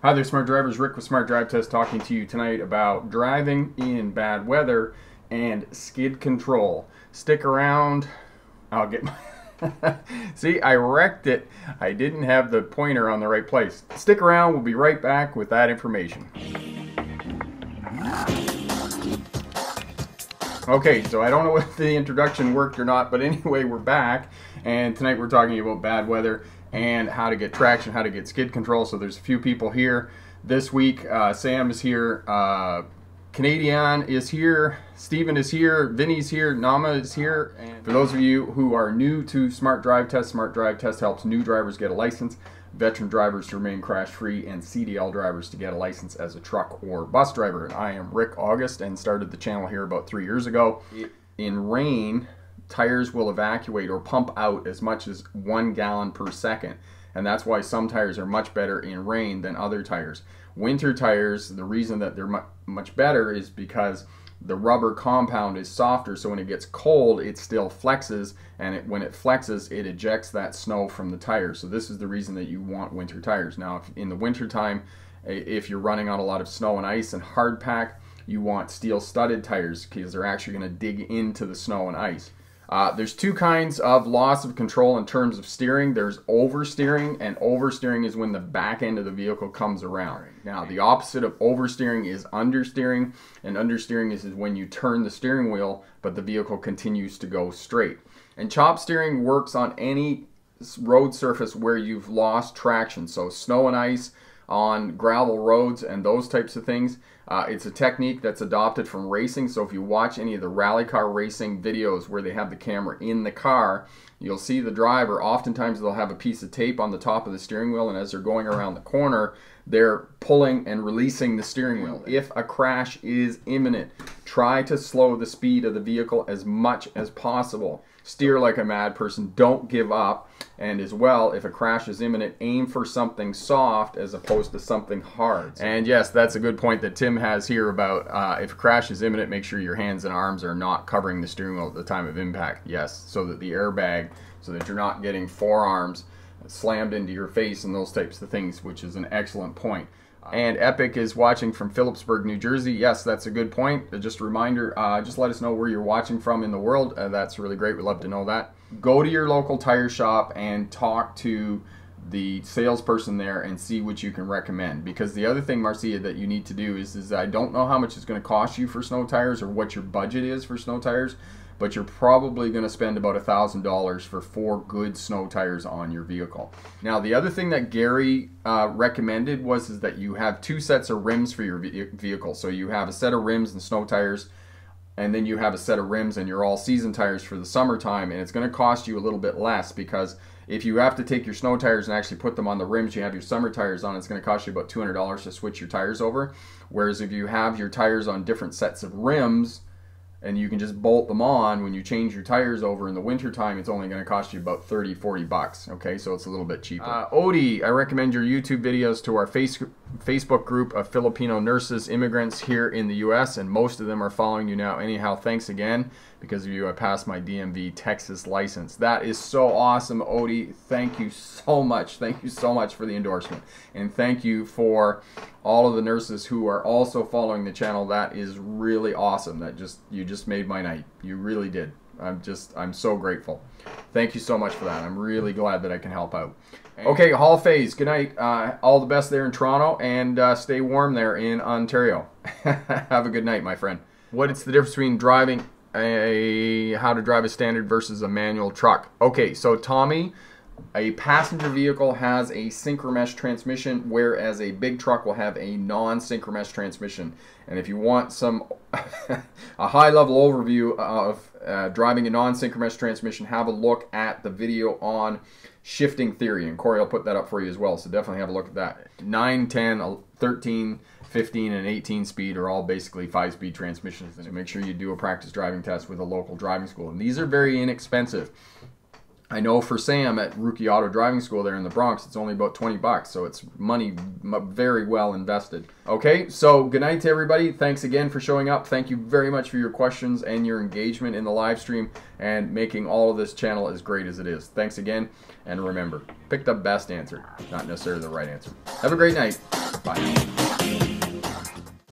Hi there, Smart Drivers. Rick with Smart Drive Test talking to you tonight about driving in bad weather and skid control. Stick around. I'll get my... See, I wrecked it. I didn't have the pointer on the right place. Stick around. We'll be right back with that information. Okay, so I don't know if the introduction worked or not, but anyway, we're back. And tonight we're talking about bad weather and how to get traction, how to get skid control. So there's a few people here this week. Sam is here, Canadian is here, Steven is here, Vinny's here, Nama is here. And for those of you who are new to Smart Drive Test helps new drivers get a license, veteran drivers to remain crash-free, and CDL drivers to get a license as a truck or bus driver. And I am Rick August and started the channel here about 3 years ago. In rain, tires will evacuate or pump out as much as 1 gallon per second. And that's why some tires are much better in rain than other tires. Winter tires, the reason that they're much better is because the rubber compound is softer, so when it gets cold, it still flexes, and when it flexes, it ejects that snow from the tire. So this is the reason that you want winter tires. Now, if in the winter time, if you're running on a lot of snow and ice and hard pack, you want steel studded tires because they're actually going to dig into the snow and ice. There's two kinds of loss of control in terms of steering. There's oversteering, and oversteering is when the back end of the vehicle comes around. Now, the opposite of oversteering is understeering, and understeering is when you turn the steering wheel, but the vehicle continues to go straight. And chop steering works on any road surface where you've lost traction, so snow and ice, on gravel roads and those types of things. It's a technique that's adopted from racing, so if you watch any of the rally car racing videos where they have the camera in the car, you'll see the driver, oftentimes they'll have a piece of tape on the top of the steering wheel, and as they're going around the corner, they're pulling and releasing the steering wheel. If a crash is imminent, try to slow the speed of the vehicle as much as possible. Steer like a mad person, don't give up, and as well, if a crash is imminent, aim for something soft as opposed to something hard. And yes, that's a good point that Tim has here about if a crash is imminent, make sure your hands and arms are not covering the steering wheel at the time of impact. Yes, so that the airbag, so that you're not getting forearms slammed into your face and those types of things, which is an excellent point. And Epic is watching from Phillipsburg, New Jersey. Yes, that's a good point. Just a reminder, just let us know where you're watching from in the world. That's really great. We'd love to know that. Go to your local tire shop and talk to the salesperson there and see what you can recommend. Because the other thing, Marcia, that you need to do is I don't know how much it's going to cost you for snow tires or what your budget is for snow tires, but you're probably going to spend about $1,000 for 4 good snow tires on your vehicle. Now, the other thing that Gary recommended was that you have 2 sets of rims for your vehicle. So you have a set of rims and snow tires, and then you have a set of rims and your all-season tires for the summertime, and it's going to cost you a little bit less because if you have to take your snow tires and actually put them on the rims you have your summer tires on, it's going to cost you about $200 to switch your tires over. Whereas if you have your tires on different sets of rims, and you can just bolt them on when you change your tires over in the winter time, it's only going to cost you about 30-40 bucks. Okay, so it's a little bit cheaper. Odie, I recommend your YouTube videos to our Facebook group of Filipino nurses, immigrants here in the US, and most of them are following you now. Anyhow, thanks again. Because of you, I passed my DMV Texas license. That is so awesome, Odie. Thank you so much. Thank you so much for the endorsement. And thank you for all of the nurses who are also following the channel. That is really awesome. You just made my night. You really did. I'm so grateful. Thank you so much for that. I'm really glad that I can help out. Okay, Hall Phase, good night. All the best there in Toronto, and stay warm there in Ontario. Have a good night, my friend. What is the difference between driving how to drive a standard versus a manual truck? Okay, so Tommy, a passenger vehicle has a synchromesh transmission, whereas a big truck will have a non-synchromesh transmission. And if you want some a high-level overview of driving a non-synchromesh transmission, have a look at the video on shifting theory, and Corey will put that up for you as well, so definitely have a look at that. 9, 10, 13, 15, and 18 speed are all basically 5-speed transmissions, so make sure you do a practice driving test with a local driving school. And these are very inexpensive. I know for Sam at Rookie Auto Driving School there in the Bronx, it's only about 20 bucks, so it's money very well invested. Okay, so good night to everybody. Thanks again for showing up. Thank you very much for your questions and your engagement in the live stream and making all of this channel as great as it is. Thanks again, and remember, pick the best answer, not necessarily the right answer. Have a great night. Bye.